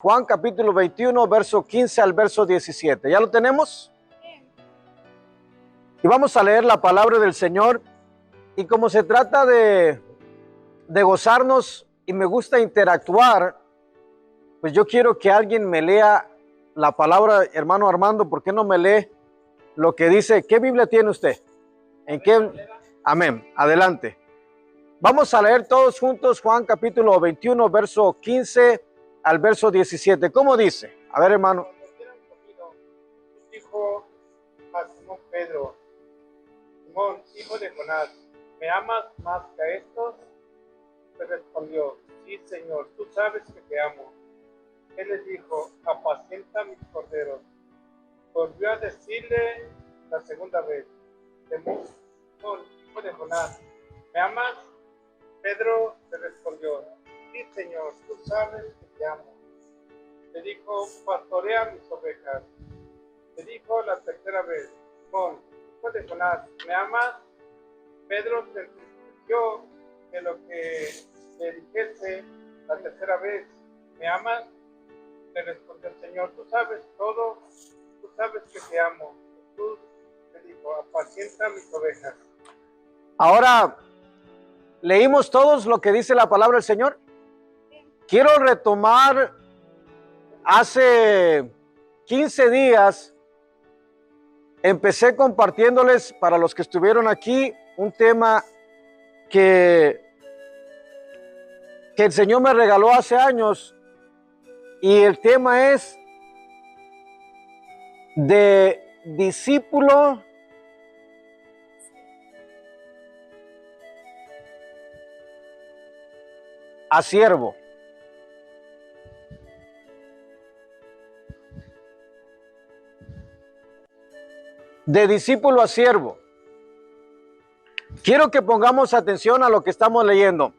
Juan capítulo 21, verso 15 al verso 17. ¿Ya lo tenemos? Y vamos a leer la palabra del Señor. Y como se trata de gozarnos y me gusta interactuar, pues yo quiero que alguien me lea la palabra. Hermano Armando, ¿por qué no me lee lo que dice? ¿Qué Biblia tiene usted? ¿En qué? Amén. Adelante. Vamos a leer todos juntos Juan capítulo 21, verso 15 al verso 17. ¿Cómo dice? A ver, hermano. Dijo a Simón Pedro: Simón, hijo de Jonás, ¿me amas más que a estos? Le respondió: sí, Señor, tú sabes que te amo. Él les dijo: apacienta mis corderos. Volvió a decirle la segunda vez: Simón, hijo de Jonás, ¿me amas? Pedro le respondió: sí, Señor, tú sabes que te amo. Le dijo: pastorea mis ovejas. Le dijo la tercera vez: Simón, hijo de Jonás, ¿me amas? Pedro le respondió que lo que le dijese la tercera vez: ¿me amas? Le respondió: Señor, tú sabes todo, tú sabes que te amo. Jesús le dijo: apacienta mis ovejas. Ahora, ¿leímos todos lo que dice la palabra del Señor? Quiero retomar hace 15 días. Empecé compartiéndoles, para los que estuvieron aquí, un tema que el Señor me regaló hace años, y el tema es de discípulo a siervo. De discípulo a siervo. Quiero que pongamos atención a lo que estamos leyendo.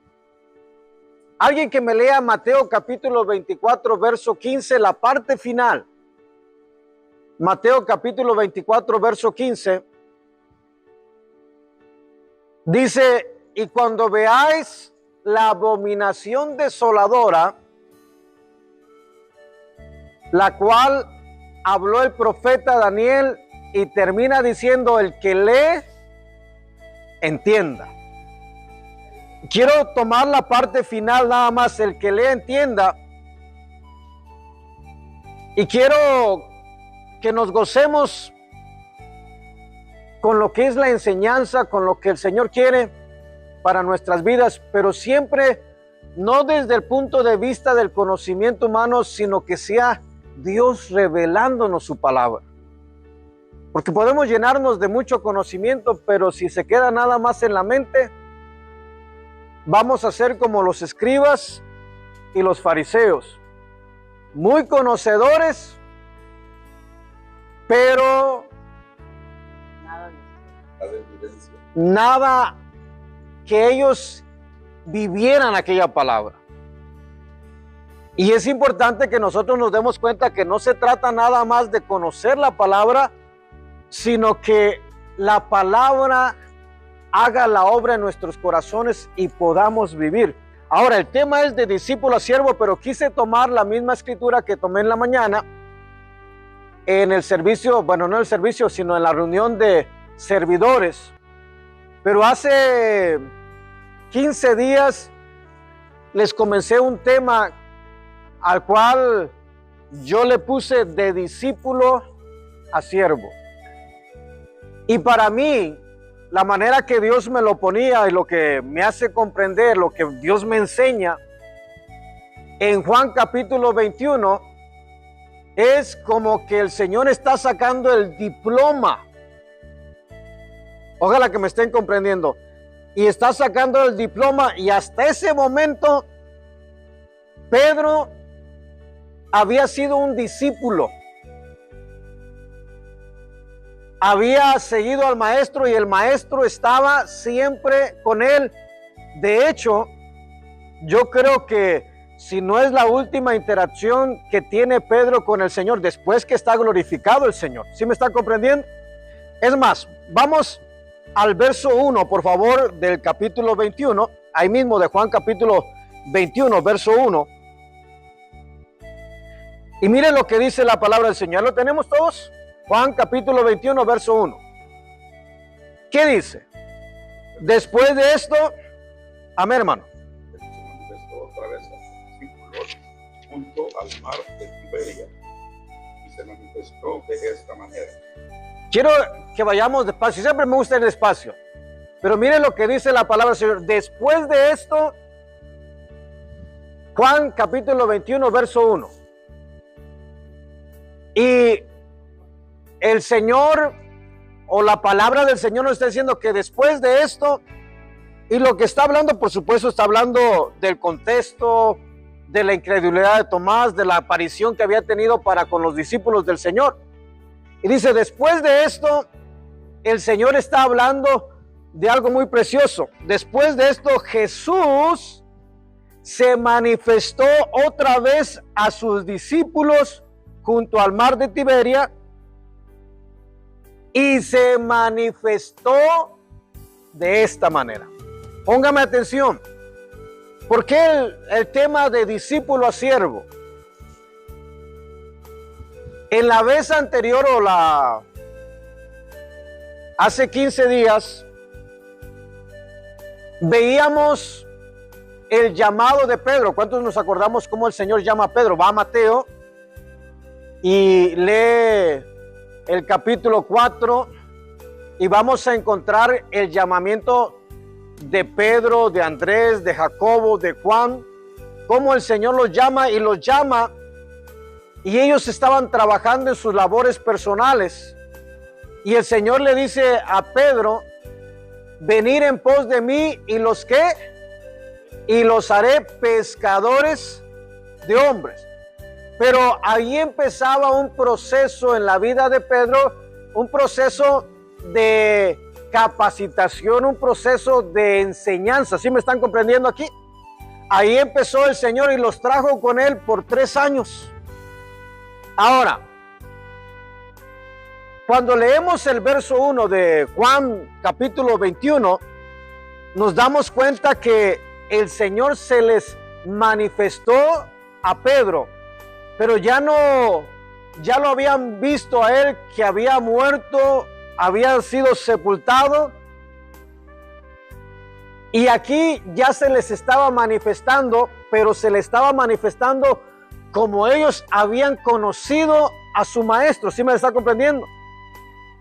Alguien que me lea Mateo capítulo 24, verso 15, la parte final. Mateo capítulo 24, verso 15. Dice: y cuando veáis la abominación desoladora, la cual habló el profeta Daniel, y termina diciendo: el que lee, entienda. Quiero tomar la parte final nada más, el que lee, entienda. Y quiero que nos gocemos con lo que es la enseñanza, con lo que el Señor quiere para nuestras vidas, pero siempre no desde el punto de vista del conocimiento humano, sino que sea Dios revelándonos su palabra. Porque podemos llenarnos de mucho conocimiento, pero si se queda nada más en la mente, vamos a ser como los escribas y los fariseos, muy conocedores, pero nada que ellos vivieran aquella palabra. Y es importante que nosotros nos demos cuenta que no se trata nada más de conocer la palabra, sino que la palabra haga la obra en nuestros corazones y podamos vivir. Ahora, el tema es de discípulo a siervo, pero quise tomar la misma escritura que tomé en la mañana en el servicio, bueno, no en el servicio, sino en la reunión de servidores. Pero hace 15 días les comencé un tema al cual yo le puse de discípulo a siervo. Y para mí, la manera que Dios me lo ponía y lo que me hace comprender, lo que Dios me enseña en Juan capítulo 21, es como que el Señor está sacando el diploma. Ojalá que me estén comprendiendo. Y está sacando el diploma, y hasta ese momento Pedro había sido un discípulo. Había seguido al maestro y el maestro estaba siempre con él. De hecho, yo creo que si no es la última interacción que tiene Pedro con el Señor después que está glorificado el Señor. ¿Sí me está comprendiendo? Es más, vamos al verso 1, por favor, del capítulo 21, ahí mismo de Juan capítulo 21, verso 1. Y miren lo que dice la palabra del Señor. ¿Lo tenemos todos? Juan capítulo 21, verso 1. ¿Qué dice? Después de esto, amén, hermano. Se manifestó otra vez a sus discípulos junto al mar de Tiberia y se manifestó de esta manera. Quiero que vayamos despacio. Siempre me gusta ir despacio. Pero miren lo que dice la palabra del Señor. Después de esto, Juan capítulo 21, verso 1. Y el Señor, o la palabra del Señor nos está diciendo que después de esto, y lo que está hablando, por supuesto, está hablando del contexto, de la incredulidad de Tomás, de la aparición que había tenido para con los discípulos del Señor. Y dice, después de esto, el Señor está hablando de algo muy precioso. Después de esto, Jesús se manifestó otra vez a sus discípulos junto al mar de Tiberia y se manifestó de esta manera. Póngame atención. ¿Por qué el tema de discípulo a siervo? En la vez anterior hace 15 días veíamos el llamado de Pedro. ¿Cuántos nos acordamos cómo el Señor llama a Pedro? Va a Mateo y lee el capítulo 4 y vamos a encontrar el llamamiento de Pedro, de Andrés, de Jacobo, de Juan, cómo el Señor los llama y ellos estaban trabajando en sus labores personales y el Señor le dice a Pedro, venir en pos de mí y los que y los haré pescadores de hombres. Pero ahí empezaba un proceso en la vida de Pedro, un proceso de capacitación, un proceso de enseñanza. ¿Sí me están comprendiendo aquí? Ahí empezó el Señor y los trajo con él por 3 años. Ahora, cuando leemos el verso 1 de Juan capítulo 21, nos damos cuenta que el Señor se les manifestó a Pedro, pero ya lo habían visto a él que había muerto, había sido sepultado, y aquí ya se les estaba manifestando, pero se les estaba manifestando como ellos habían conocido a su maestro. ¿Sí me está comprendiendo?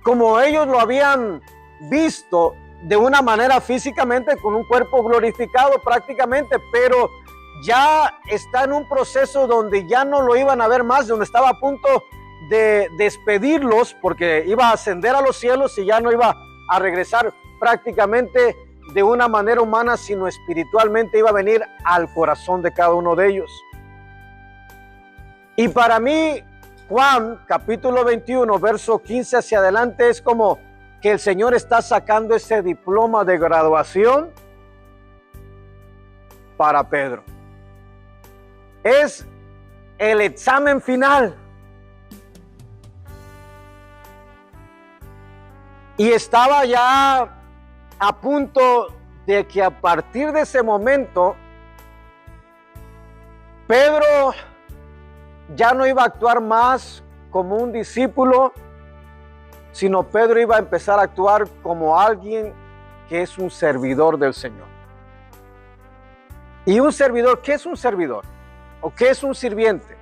Como ellos lo habían visto de una manera físicamente, con un cuerpo glorificado prácticamente, pero ya está en un proceso donde ya no lo iban a ver más, donde estaba a punto de despedirlos porque iba a ascender a los cielos y ya no iba a regresar prácticamente de una manera humana, sino espiritualmente iba a venir al corazón de cada uno de ellos. Y para mí, Juan capítulo 21, verso 15 hacia adelante, es como que el Señor está sacando ese diploma de graduación para Pedro. Es el examen final. Y estaba ya a punto de que a partir de ese momento, Pedro ya no iba a actuar más como un discípulo, sino Pedro iba a empezar a actuar como alguien que es un servidor del Señor. Y un servidor, ¿qué es un servidor? ¿O qué es un sirviente?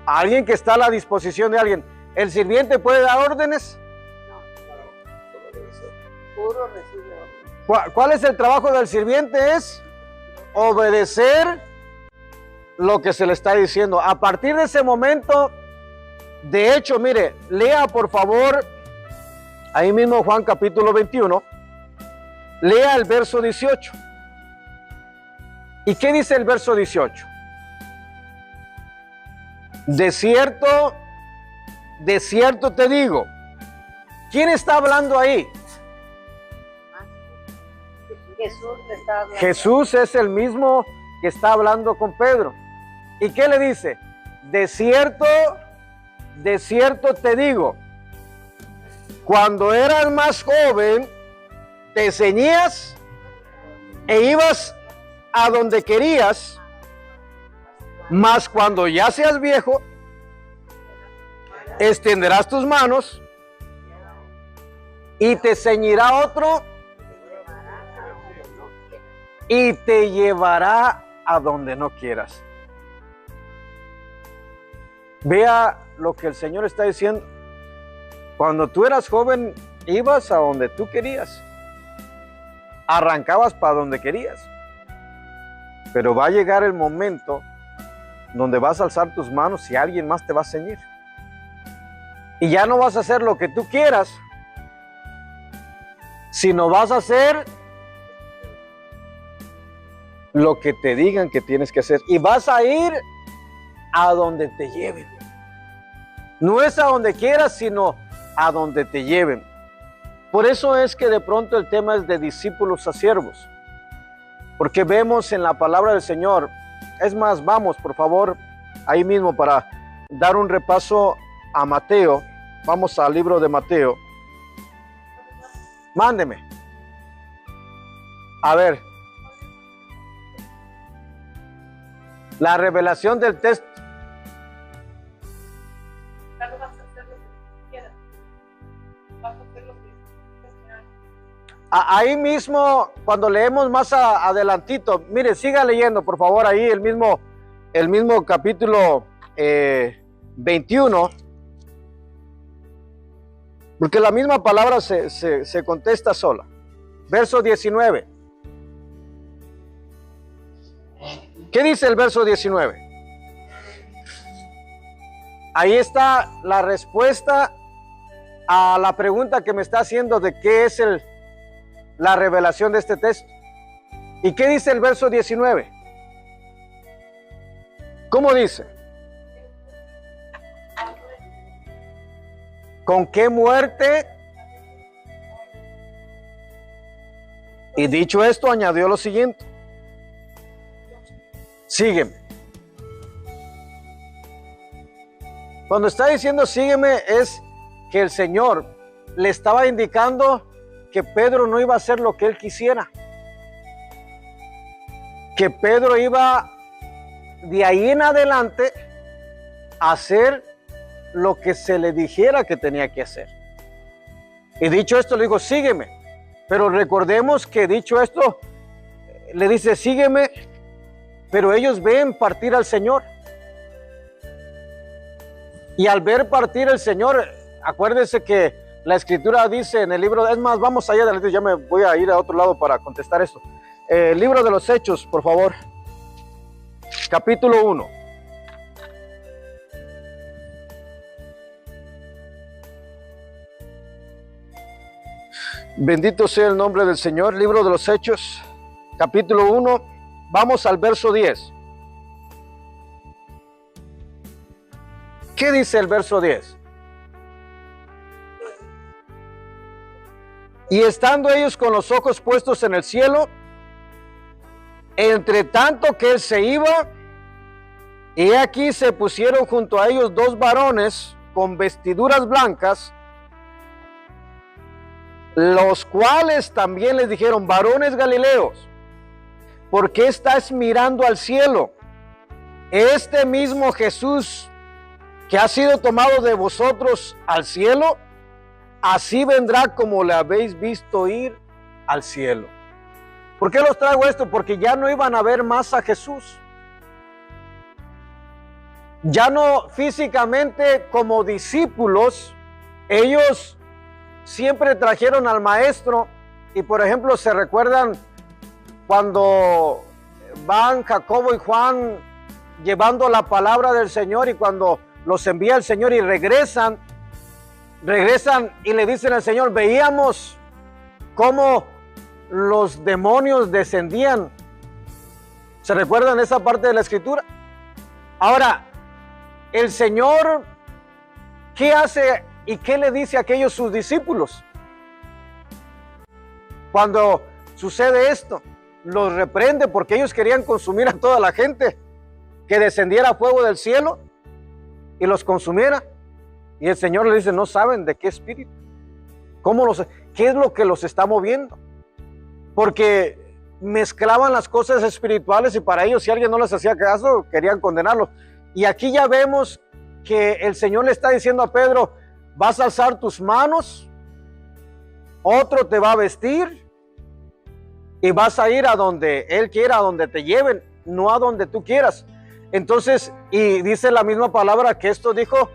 Alguien que está a la disposición de alguien. ¿El sirviente puede dar órdenes? Puro recibe órdenes. ¿Cuál es el trabajo del sirviente? Es obedecer lo que se le está diciendo. A partir de ese momento, de hecho, mire, lea por favor, ahí mismo Juan capítulo 21, lea el verso 18. ¿Y qué dice el verso 18? De cierto te digo. ¿Quién está hablando ahí? Jesús le está hablando. Jesús es el mismo que está hablando con Pedro. ¿Y qué le dice? De cierto te digo, cuando eras más joven, te ceñías e ibas a donde querías, Mas cuando ya seas viejo, extenderás tus manos y te ceñirá otro y te llevará a donde no quieras. Vea lo que el Señor está diciendo. Cuando tú eras joven, ibas a donde tú querías. Arrancabas para donde querías. Pero va a llegar el momento donde vas a alzar tus manos y alguien más te va a ceñir. Y ya no vas a hacer lo que tú quieras, sino vas a hacer lo que te digan que tienes que hacer. Y vas a ir a donde te lleven. No es a donde quieras, sino a donde te lleven. Por eso es que de pronto el tema es de discípulos a siervos. Porque vemos en la palabra del Señor. Es más, vamos por favor ahí mismo para dar un repaso a Mateo. Vamos al libro de Mateo. Mándeme. A ver. La revelación del texto. Ahí mismo, cuando leemos más adelantito, mire, siga leyendo, por favor, ahí el mismo capítulo 21, porque la misma palabra se contesta sola. Verso 19. ¿Qué dice el verso 19? Ahí está la respuesta a la pregunta que me está haciendo de qué es la revelación de este texto. ¿Y qué dice el verso 19? ¿Cómo dice? ¿Con qué muerte? Y dicho esto, añadió lo siguiente. Sígueme. Cuando está diciendo sígueme, es que el Señor le estaba indicando que Pedro no iba a hacer lo que él quisiera, que Pedro iba de ahí en adelante a hacer lo que se le dijera que tenía que hacer. Y dicho esto le dijo sígueme, pero recordemos que dicho esto le dice sígueme, pero ellos ven partir al Señor, y al ver partir el Señor, acuérdense que la escritura dice en el libro, es más, vamos allá adelante, ya me voy a ir a otro lado para contestar esto. Libro de los Hechos, por favor. Capítulo 1. Bendito sea el nombre del Señor. Libro de los Hechos, capítulo 1. Vamos al verso 10. ¿Qué dice el verso 10? Y estando ellos con los ojos puestos en el cielo, entre tanto que él se iba, y aquí se pusieron junto a ellos dos varones con vestiduras blancas, los cuales también les dijeron, varones galileos, ¿por qué estáis mirando al cielo? Este mismo Jesús que ha sido tomado de vosotros al cielo, así vendrá como le habéis visto ir al cielo. ¿Por qué los traigo esto? Porque ya no iban a ver más a Jesús. Ya no físicamente como discípulos. Ellos siempre trajeron al maestro. Y por ejemplo, se recuerdan cuando van Jacobo y Juan llevando la palabra del Señor, y cuando los envía el Señor y regresan y le dicen al Señor, veíamos cómo los demonios descendían. ¿Se recuerdan esa parte de la escritura? Ahora, el Señor, ¿qué hace y qué le dice a aquellos sus discípulos? Cuando sucede esto, los reprende porque ellos querían consumir a toda la gente, que descendiera fuego del cielo y los consumiera. Y el Señor le dice, no saben de qué espíritu, qué es lo que los está moviendo. Porque mezclaban las cosas espirituales y para ellos si alguien no les hacía caso, querían condenarlos. Y aquí ya vemos que el Señor le está diciendo a Pedro, vas a alzar tus manos, otro te va a vestir y vas a ir a donde Él quiera, a donde te lleven, no a donde tú quieras. Entonces, y dice la misma palabra que esto dijo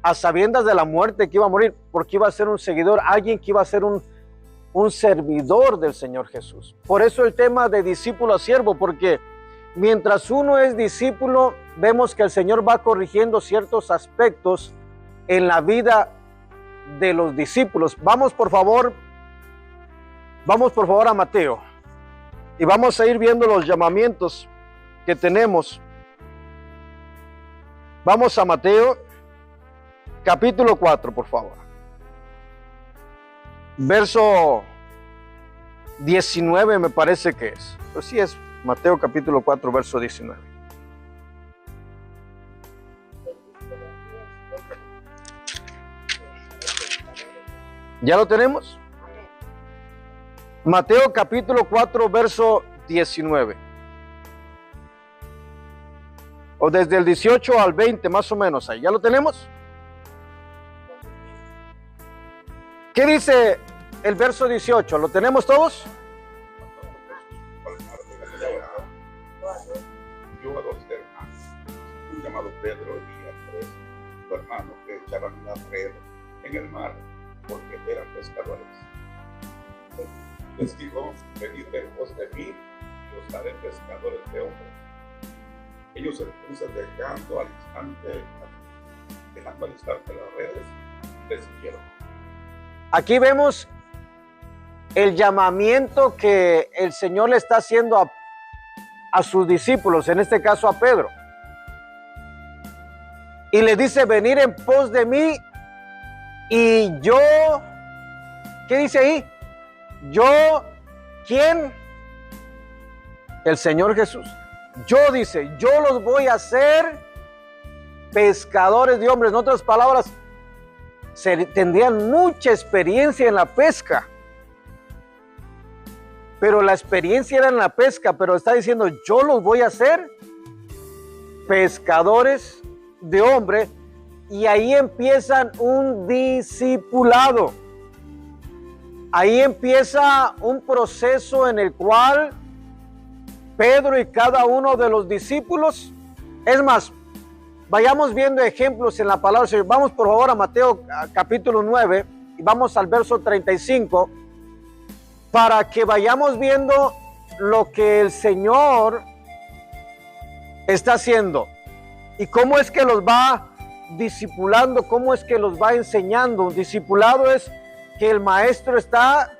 a sabiendas de la muerte que iba a morir, porque iba a ser un seguidor, alguien que iba a ser un servidor del Señor Jesús. Por eso el tema de discípulo a siervo, porque mientras uno es discípulo, vemos que el Señor va corrigiendo ciertos aspectos en la vida de los discípulos. Vamos por favor a Mateo y vamos a ir viendo los llamamientos que tenemos. Vamos a Mateo capítulo 4, por favor. Verso 19 me parece que es. Pues sí es Mateo capítulo 4, verso 19. ¿Ya lo tenemos? Mateo capítulo 4, verso 19. O desde el 18 al 20, más o menos ahí. ¿Ya lo tenemos? ¿Qué dice el verso 18? ¿Lo tenemos todos? Yo a dos hermanos, un llamado Pedro y Andrés, su hermano, que echaban la red en el mar porque eran pescadores. Les dijo, venid en pos de mí y os haré pescadores de hombres. Ellos entonces dejando al instante las redes, les siguieron. Aquí vemos el llamamiento que el Señor le está haciendo a sus discípulos, en este caso a Pedro. Y le dice, venir en pos de mí y yo, ¿qué dice ahí? Yo, ¿quién? El Señor Jesús. Yo, dice, yo los voy a hacer pescadores de hombres. En otras palabras, tendrían mucha experiencia en la pesca. Pero la experiencia era en la pesca, pero está diciendo, yo los voy a hacer pescadores de hombres. Y ahí empiezan un discipulado. Ahí empieza un proceso en el cual Pedro y cada uno de los discípulos, es más, vayamos viendo ejemplos en la palabra del Señor. Vamos por favor a Mateo capítulo 9 y vamos al verso 35 para que vayamos viendo lo que el Señor está haciendo y cómo es que los va discipulando, cómo es que los va enseñando. Un discipulado es que el maestro está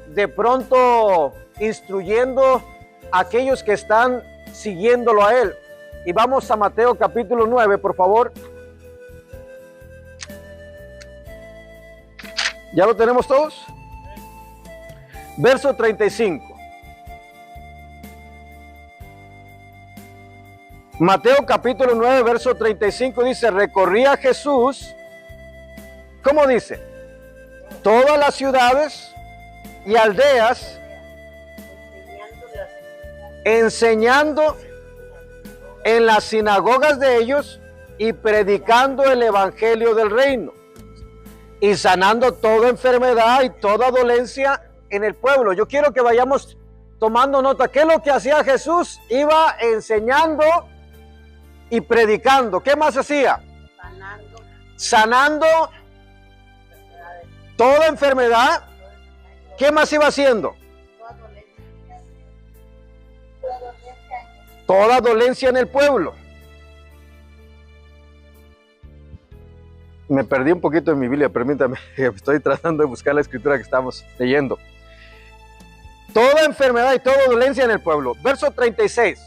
de pronto instruyendo a aquellos que están siguiéndolo a él. Y vamos a Mateo capítulo 9, por favor. ¿Ya lo tenemos todos? Verso 35. Mateo capítulo 9, verso 35 dice, recorría Jesús, ¿cómo dice? Todas las ciudades y aldeas, enseñando en las sinagogas de ellos y predicando el evangelio del reino y sanando toda enfermedad y toda dolencia en el pueblo. Yo quiero que vayamos tomando nota. ¿Qué es lo que hacía Jesús? Iba enseñando y predicando. ¿Qué más hacía? Sanando toda enfermedad. ¿Qué más iba haciendo? Toda dolencia en el pueblo. Me perdí un poquito en mi Biblia, permítame, estoy tratando de buscar la escritura que estamos leyendo. Toda enfermedad y toda dolencia en el pueblo. Verso 36.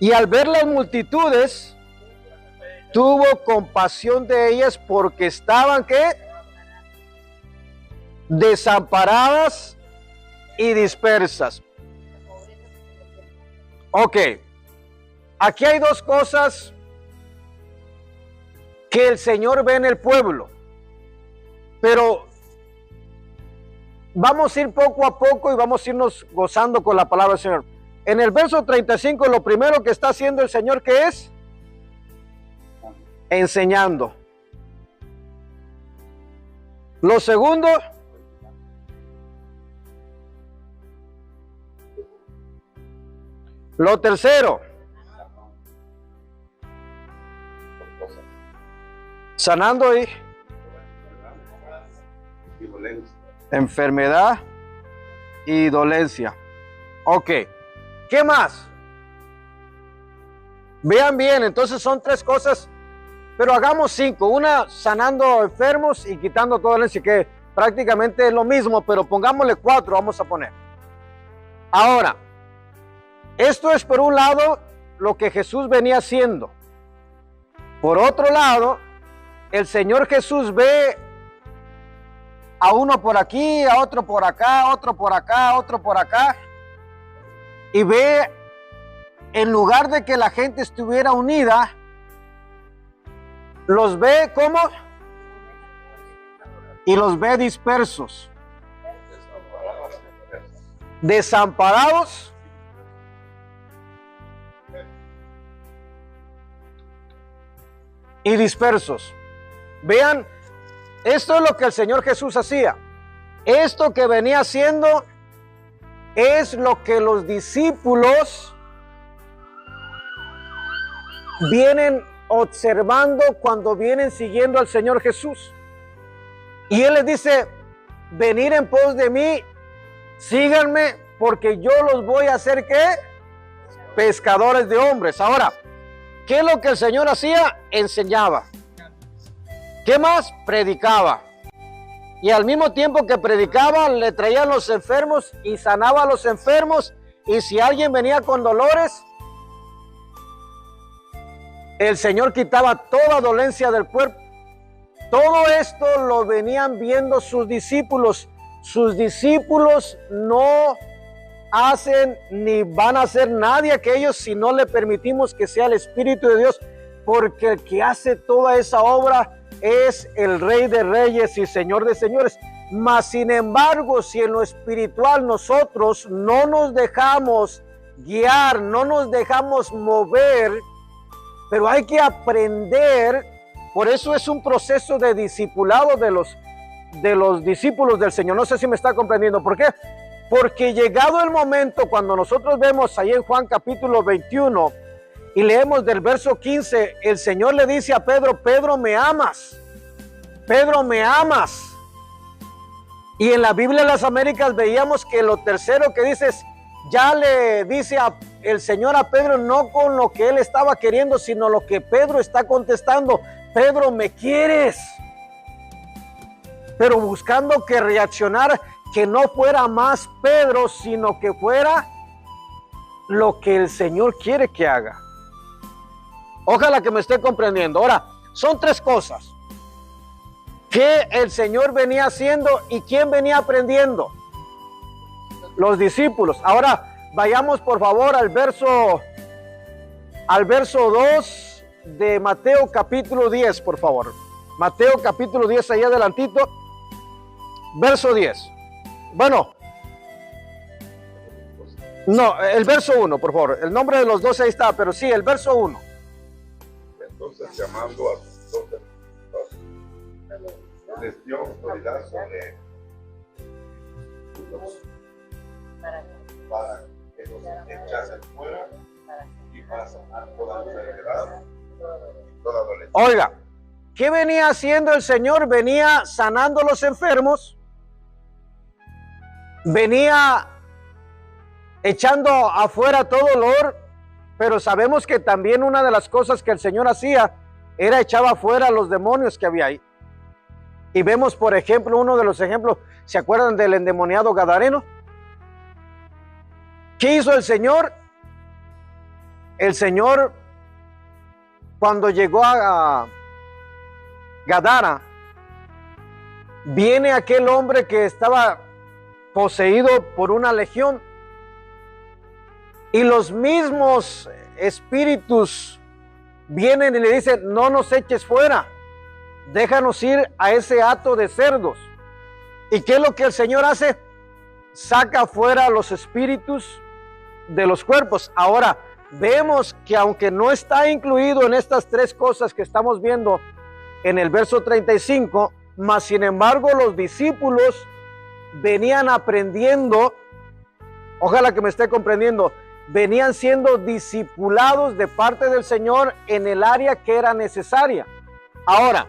Y al ver las multitudes, tuvo compasión de ellas porque estaban, ¿qué? Desamparadas y dispersas. Ok, aquí hay dos cosas que el Señor ve en el pueblo, pero vamos a ir poco a poco y vamos a irnos gozando con la palabra del Señor. En el verso 35, lo primero que está haciendo el Señor, ¿qué es? Enseñando. Lo segundo, lo tercero, sanando y enfermedad y dolencia. Ok, ¿qué más? Vean bien, entonces son 3 cosas, pero hagamos 5. Una, sanando enfermos y quitando toda dolencia, que prácticamente es lo mismo, pero pongámosle 4, vamos a poner. Ahora, esto es por un lado lo que Jesús venía haciendo. Por otro lado, el Señor Jesús ve a uno por aquí, a otro por acá, otro por acá, otro por acá, y ve, en lugar de que la gente estuviera unida, los ve ¿cómo? Y los ve dispersos, desamparados y dispersos. Vean, esto es lo que el Señor Jesús hacía. Esto que venía haciendo es lo que los discípulos vienen observando cuando vienen siguiendo al Señor Jesús. Y Él les dice, venid en pos de mí, síganme, porque yo los voy a hacer, ¿qué? Pescadores de hombres. Ahora, ¿qué es lo que el Señor hacía? Enseñaba. ¿Qué más? Predicaba. Y al mismo tiempo que predicaba, le traían los enfermos y sanaba a los enfermos. Y si alguien venía con dolores, el Señor quitaba toda dolencia del cuerpo. Todo esto lo venían viendo sus discípulos. Sus discípulos no hacen ni van a hacer nadie aquellos si no le permitimos que sea el Espíritu de Dios, porque el que hace toda esa obra es el Rey de Reyes y Señor de Señores. Mas sin embargo, si en lo espiritual nosotros no nos dejamos guiar, no nos dejamos mover, pero hay que aprender. Por eso es un proceso de discipulado de los discípulos del Señor. No sé si me está comprendiendo. ¿Por qué? Porque llegado el momento, cuando nosotros vemos ahí en Juan capítulo 21 y leemos del verso 15, el Señor le dice a Pedro, Pedro, ¿me amas? Pedro, ¿me amas? Y en la Biblia de las Américas veíamos que lo tercero que dice es, ya le dice el Señor a Pedro, no con lo que él estaba queriendo, sino lo que Pedro está contestando. Pedro, ¿me quieres? Pero buscando que reaccionara, que no fuera más Pedro, sino que fuera lo que el Señor quiere que haga. Ojalá que me esté comprendiendo. Ahora, son 3 cosas que el Señor venía haciendo y ¿quién venía aprendiendo? Los discípulos. Ahora, vayamos por favor al verso 2 de Mateo capítulo 10, por favor. Mateo capítulo 10, ahí adelantito, verso 10. Bueno, no, el verso 1, por favor. El nombre de los 12 ahí está, pero sí, el verso 1. Entonces, llamando a sus 12 les dio autoridad sobre los para que los echasen fuera y para sanar toda enfermedad y toda dolencia. Oiga, ¿qué venía haciendo el Señor? Venía sanando a los enfermos, venía echando afuera todo dolor, pero sabemos que también una de las cosas que el Señor hacía era echaba afuera a los demonios que había ahí. Y vemos, por ejemplo, uno de los ejemplos, ¿se acuerdan del endemoniado gadareno? ¿Qué hizo el Señor? El Señor, cuando llegó a Gadara, viene aquel hombre que estaba poseído por una legión y los mismos espíritus vienen y le dicen, no nos eches fuera, déjanos ir a ese hato de cerdos. ¿Y qué es lo que el Señor hace? saca fuera los espíritus de los cuerpos. Ahora, vemos que aunque no está incluido en estas tres cosas que estamos viendo en el verso 35, mas sin embargo los discípulos venían aprendiendo, ojalá que me esté comprendiendo, venían siendo discipulados de parte del Señor en el área que era necesaria. Ahora,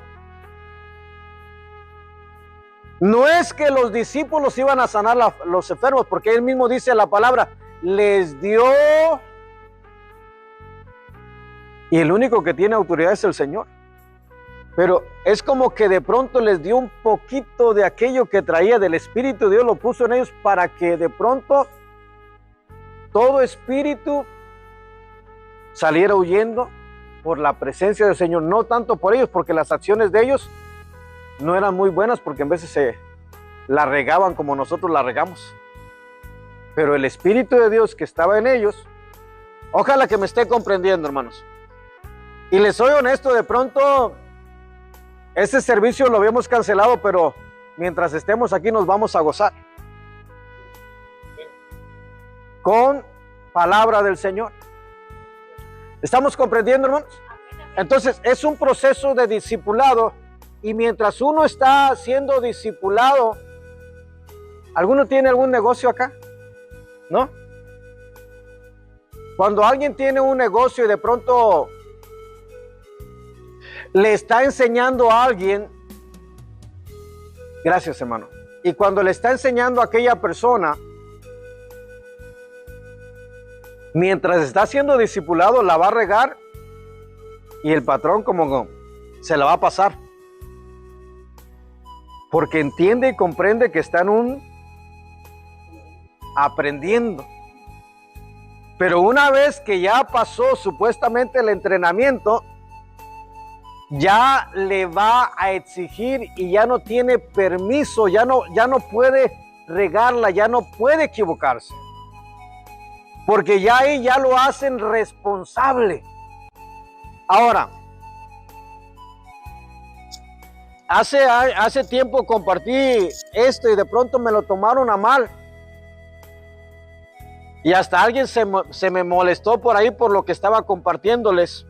no es que los discípulos iban a sanar los enfermos, porque él mismo dice la palabra, les dio, y el único que tiene autoridad es el Señor. Pero es como que de pronto les dio un poquito de aquello que traía del Espíritu. Dios lo puso en ellos para que de pronto todo espíritu saliera huyendo por la presencia del Señor. No tanto por ellos, porque las acciones de ellos no eran muy buenas, porque en veces se la regaban como nosotros la regamos. Pero el Espíritu de Dios que estaba en ellos, ojalá que me esté comprendiendo, hermanos. Y les soy honesto, de pronto este servicio lo habíamos cancelado, pero mientras estemos aquí nos vamos a gozar con palabra del Señor. ¿Estamos comprendiendo, hermanos? Entonces es un proceso de discipulado, y mientras uno está siendo discipulado, ¿alguno tiene algún negocio acá? ¿No? Cuando alguien tiene un negocio y de pronto le está enseñando a alguien, gracias hermano, y cuando le está enseñando a aquella persona, mientras está siendo discipulado, la va a regar y el patrón como se la va a pasar, porque entiende y comprende que está en un aprendiendo. Pero una vez que ya pasó supuestamente el entrenamiento, ya le va a exigir y ya no tiene permiso, ya no puede regarla, ya no puede equivocarse, porque ya ahí ya lo hacen responsable. Ahora, hace tiempo compartí esto y de pronto me lo tomaron a mal. Y hasta alguien se me molestó por ahí por lo que estaba compartiéndoles.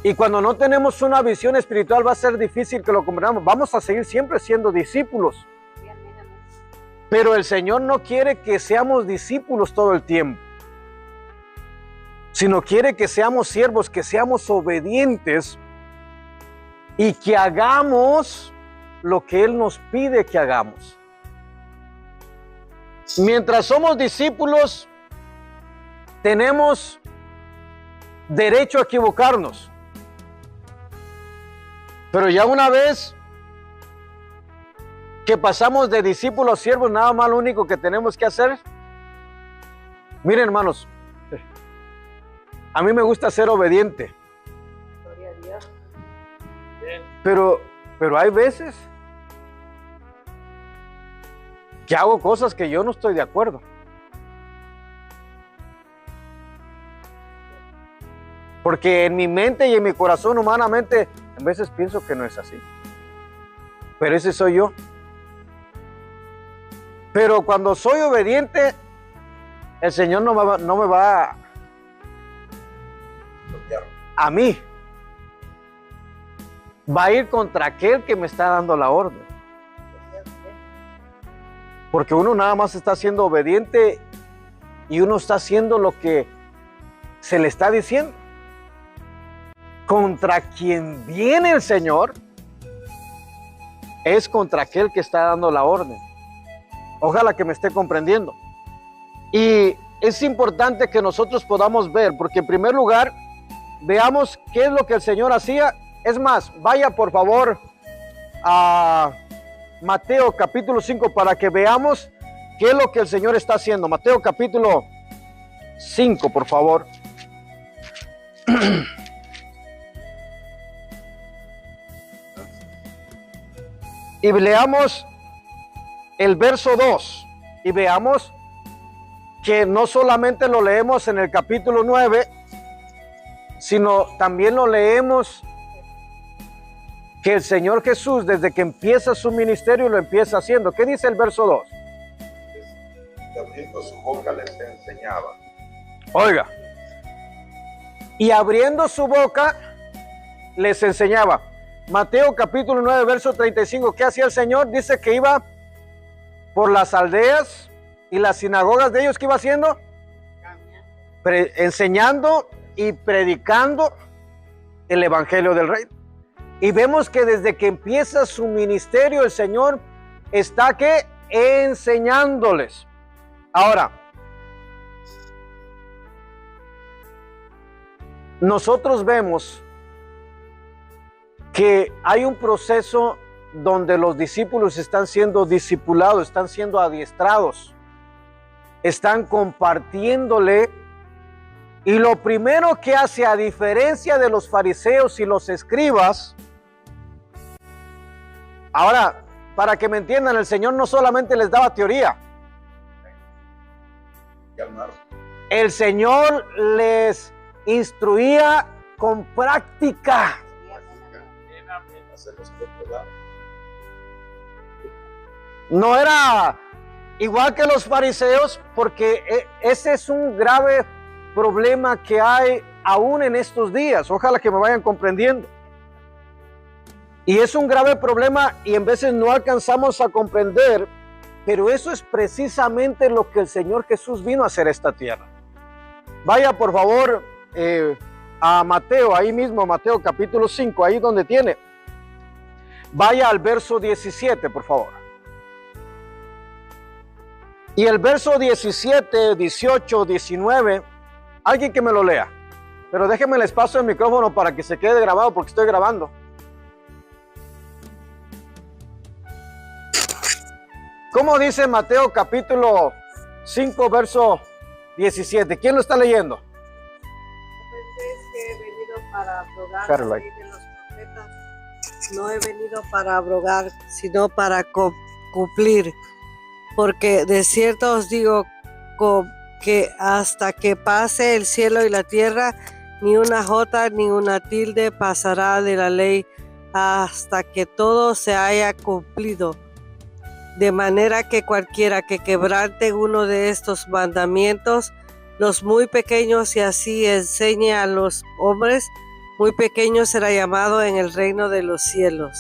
Y cuando no tenemos una visión espiritual va a ser difícil que lo comprendamos. Vamos a seguir siempre siendo discípulos. Pero el Señor no quiere que seamos discípulos todo el tiempo, sino quiere que seamos siervos, que seamos obedientes y que hagamos lo que Él nos pide que hagamos. Mientras somos discípulos, tenemos derecho a equivocarnos. Pero ya una vez que pasamos de discípulos a siervos, nada más lo único que tenemos que hacer. Miren, hermanos, a mí me gusta ser obediente. Gloria a Dios. Pero hay veces que hago cosas que yo no estoy de acuerdo. Porque en mi mente y en mi corazón humanamente, a veces pienso que no es así. Pero ese soy yo. Pero cuando soy obediente, el Señor no me va a mí. Va a ir contra aquel que me está dando la orden. Porque uno nada más está siendo obediente y uno está haciendo lo que se le está diciendo. Contra quien viene el Señor es contra aquel que está dando la orden. Ojalá que me esté comprendiendo. Y es importante que nosotros podamos ver, porque en primer lugar, veamos qué es lo que el Señor hacía. Es más, vaya por favor a Mateo capítulo 5 para que veamos qué es lo que el Señor está haciendo. Mateo capítulo 5, por favor. Y leamos el verso 2 y veamos que no solamente lo leemos en el capítulo 9, sino también lo leemos que el Señor Jesús, desde que empieza su ministerio, lo empieza haciendo. ¿Qué dice el verso 2? Y abriendo su boca les enseñaba. Oiga, y abriendo su boca les enseñaba. Mateo capítulo 9, verso 35. ¿Qué hacía el Señor? Dice que iba por las aldeas y las sinagogas de ellos. ¿Qué iba haciendo? Enseñando y predicando el evangelio del reino. Y vemos que desde que empieza su ministerio, el Señor está que enseñándoles. Ahora, nosotros vemos que hay un proceso donde los discípulos están siendo discipulados, están siendo adiestrados, están compartiéndole. Y lo primero que hace, a diferencia de los fariseos y los escribas, ahora, para que me entiendan, el Señor no solamente les daba teoría, el Señor les instruía con práctica. No era igual que los fariseos, porque ese es un grave problema que hay aún en estos días. Ojalá que me vayan comprendiendo. Y es un grave problema y en veces no alcanzamos a comprender, pero eso es precisamente lo que el Señor Jesús vino a hacer a esta tierra. Vaya por favor a Mateo, ahí mismo, Mateo capítulo 5, ahí donde tiene. Vaya al verso 17, por favor. Y el verso 17, 18, 19, alguien que me lo lea. Pero déjenme les paso el micrófono para que se quede grabado porque estoy grabando. ¿Cómo dice Mateo capítulo 5, verso 17? ¿Quién lo está leyendo? Que he venido para abrogar la ley de los profetas. No he venido para abrogar, sino para cumplir. Porque de cierto os digo que hasta que pase el cielo y la tierra, ni una jota ni una tilde pasará de la ley hasta que todo se haya cumplido. De manera que cualquiera que quebrante uno de estos mandamientos, los muy pequeños, y así enseñe a los hombres, muy pequeño será llamado en el reino de los cielos.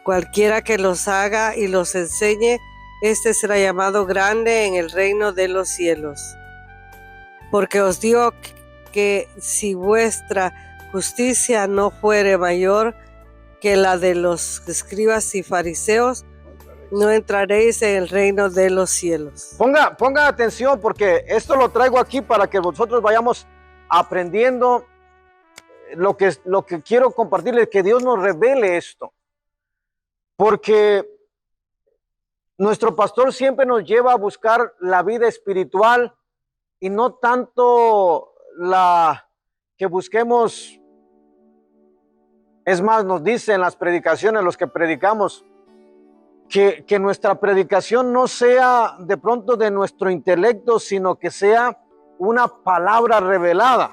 Cualquiera que los haga y los enseñe, este será llamado grande en el reino de los cielos. Porque os digo que si vuestra justicia no fuere mayor que la de los escribas y fariseos, no entraréis en el reino de los cielos. Ponga atención porque esto lo traigo aquí para que vosotros vayamos aprendiendo lo que quiero compartirles, que Dios nos revele esto. Porque nuestro pastor siempre nos lleva a buscar la vida espiritual y no tanto la que busquemos. Es más, nos dice en las predicaciones, los que predicamos, que nuestra predicación no sea de pronto de nuestro intelecto, sino que sea una palabra revelada.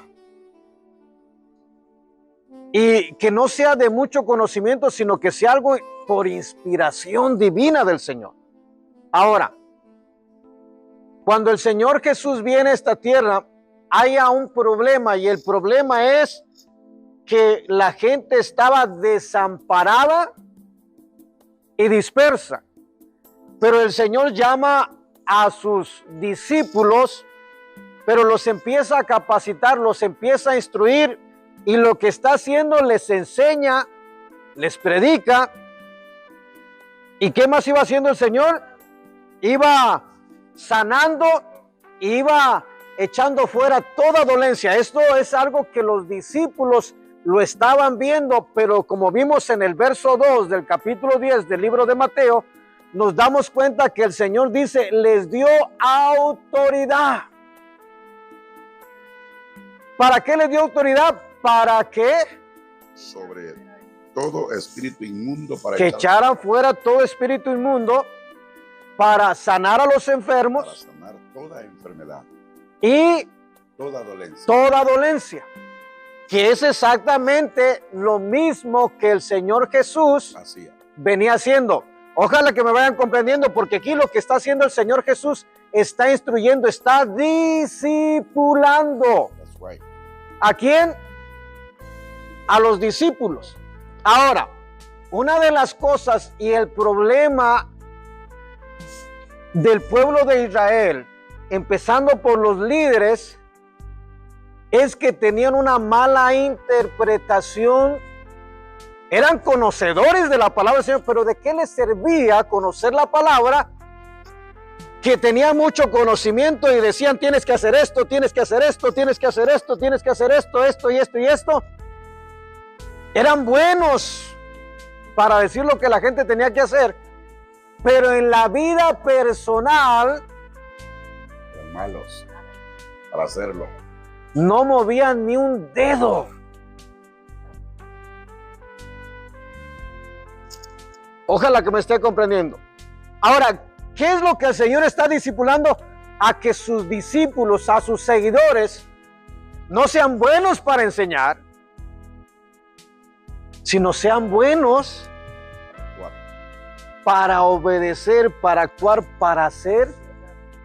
Y que no sea de mucho conocimiento, sino que sea algo por inspiración divina del Señor. Ahora, cuando el Señor Jesús viene a esta tierra, hay un problema, y el problema es que la gente estaba desamparada y dispersa. Pero el Señor llama a sus discípulos, pero los empieza a capacitar, los empieza a instruir, y lo que está haciendo les enseña, les predica. ¿Y qué más iba haciendo el Señor? Iba sanando, iba echando fuera toda dolencia. Esto es algo que los discípulos lo estaban viendo, pero como vimos en el verso 2 del capítulo 10 del libro de Mateo, nos damos cuenta que el Señor dice, les dio autoridad. ¿Para qué les dio autoridad? ¿Para qué? Sobre todo espíritu inmundo, para que echaran fuera todo espíritu inmundo, para sanar a los enfermos, para sanar toda enfermedad y toda dolencia. toda dolencia. que es exactamente lo mismo que el Señor Jesús hacía. venía haciendo. Ojalá que me vayan comprendiendo, porque aquí lo que está haciendo el Señor Jesús está instruyendo, está discipulando. That's right. ¿A quién? A los discípulos. Ahora, una de las cosas y el problema del pueblo de Israel, empezando por los líderes, es que tenían una mala interpretación. Eran conocedores de la palabra del Señor, pero ¿de qué les servía conocer la palabra? Que tenían mucho conocimiento y decían, tienes que hacer esto, tienes que hacer esto, tienes que hacer esto, tienes que hacer esto, esto y esto y esto. Eran buenos para decir lo que la gente tenía que hacer, pero en la vida personal Eran malos para hacerlo. no movían ni un dedo. Ojalá que me esté comprendiendo. Ahora, ¿qué es lo que el Señor está discipulando? A que sus discípulos, a sus seguidores, no sean buenos para enseñar, sino sean buenos para obedecer, para actuar, para hacer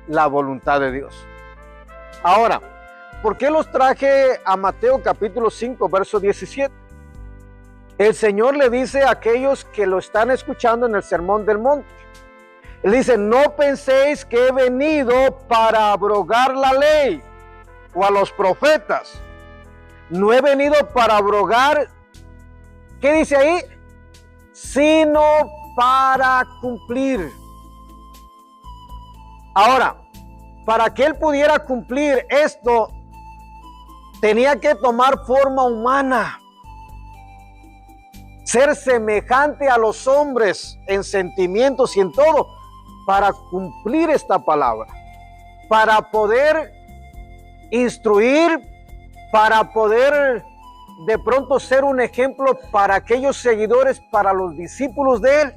la voluntad de Dios. Ahora, ¿por qué los traje a Mateo capítulo 5, verso 17? El Señor le dice a aquellos que lo están escuchando en el Sermón del Monte. Él dice, no penséis que he venido para abrogar la ley o a los profetas. No he venido para abrogar, ¿qué dice ahí? Sino para cumplir. Ahora, para que él pudiera cumplir esto, tenía que tomar forma humana. Ser semejante a los hombres en sentimientos y en todo, para cumplir esta palabra, para poder instruir, para poder de pronto ser un ejemplo para aquellos seguidores, para los discípulos de él.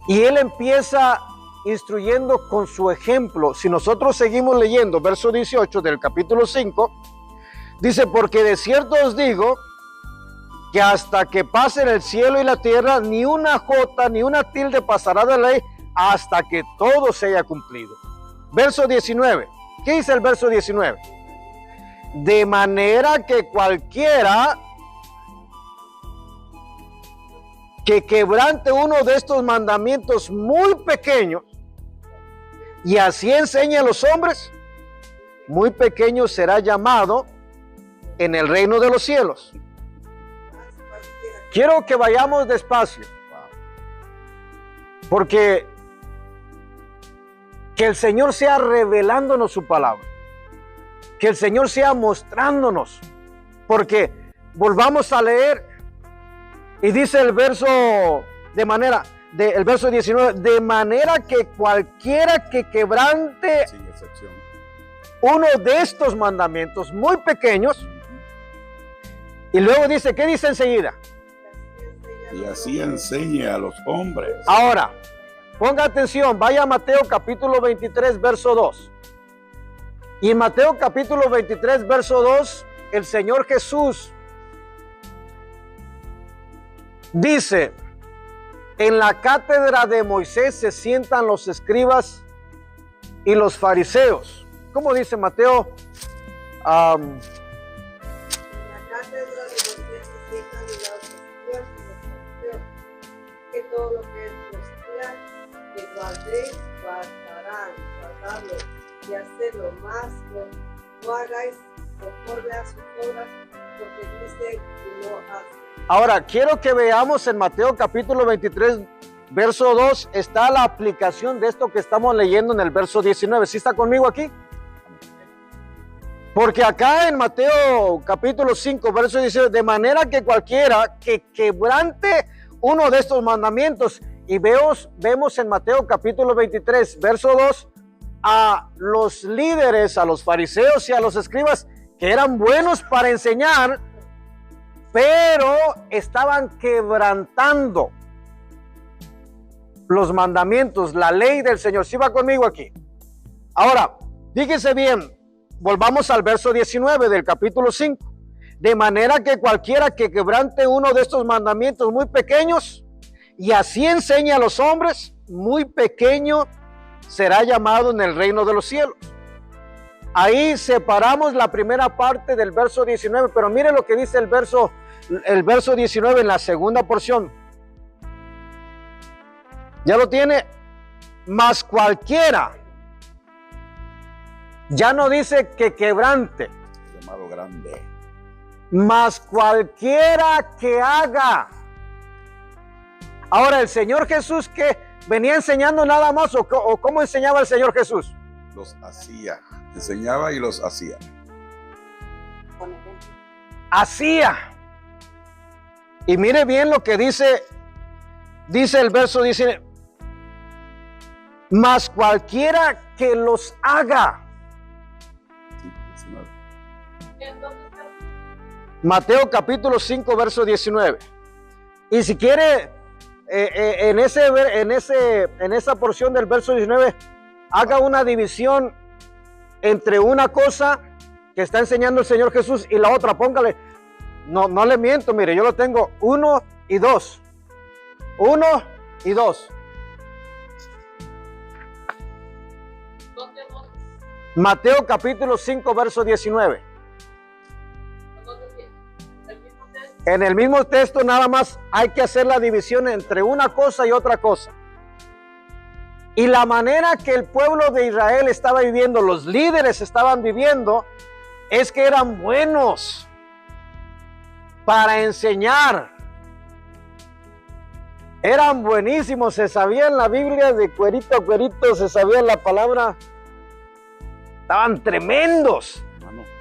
Y él empieza instruyendo con su ejemplo. Si nosotros seguimos leyendo verso 18 del capítulo 5, dice, porque de cierto os digo que hasta que pasen el cielo y la tierra, ni una jota ni una tilde pasará de la ley hasta que todo se haya cumplido. Verso 19. ¿Qué dice el verso 19? De manera que cualquiera que quebrante uno de estos mandamientos muy pequeños y así enseñe a los hombres, muy pequeño será llamado en el reino de los cielos. Quiero que vayamos despacio, porque que el Señor sea revelándonos su palabra, que el Señor sea mostrándonos, porque volvamos a leer y dice el verso el verso 19, de manera que cualquiera que quebrante Sin excepción. uno de estos mandamientos muy pequeños, y luego dice, ¿qué dice enseguida? Y así enseñe a los hombres. Ahora, ponga atención, vaya a Mateo capítulo 23, verso 2. Y en Mateo capítulo 23, verso 2, el Señor Jesús dice, en la cátedra de Moisés se sientan los escribas y los fariseos. ¿Cómo dice Mateo? En la cátedra de Moisés se sientan los escribas y los fariseos, que todo lo que nos que guardéis, guardarlo y hacerlo más, no hagáis conforme a sus obras, porque dice que no hace. Ahora, quiero que veamos en Mateo capítulo 23, verso 2, está la aplicación de esto que estamos leyendo en el verso 19. ¿Sí está conmigo aquí? Porque acá en Mateo capítulo 5, verso 19, de manera que cualquiera que quebrante uno de estos mandamientos, y vemos en Mateo capítulo 23, verso 2, a los líderes, a los fariseos y a los escribas, que eran buenos para enseñar, pero estaban quebrantando los mandamientos, la ley del Señor. ¿Sí va conmigo aquí? Ahora, fíjese bien, volvamos al verso 19 del capítulo 5. De manera que cualquiera que quebrante uno de estos mandamientos muy pequeños y así enseñe a los hombres, muy pequeño será llamado en el reino de los cielos. Ahí separamos la primera parte del verso 19, pero mire lo que dice el verso 19 en la segunda porción. ¿Ya lo tiene? Mas cualquiera. Ya no dice que quebrante. Llamado grande. Mas cualquiera que haga. Ahora, el Señor Jesús, que venía enseñando nada más, o cómo enseñaba el Señor Jesús. Los hacía. Enseñaba y los hacía. Hacía. Y mire bien lo que dice el verso, dice, mas cualquiera que los haga. Sí, 19. Mateo capítulo 5, verso 19. Y si quiere, en esa porción del verso 19, haga una división entre una cosa que está enseñando el Señor Jesús y la otra. Póngale, no le miento, mire, yo lo tengo 1 y 2. 1 y 2. Mateo capítulo 5, verso 19. En el mismo texto nada más hay que hacer la división entre una cosa y otra cosa. Y la manera que el pueblo de Israel estaba viviendo, los líderes estaban viviendo, es que eran buenos para enseñar. Eran buenísimos, se sabían la Biblia de cuerito a cuerito, se sabían la palabra. Estaban tremendos.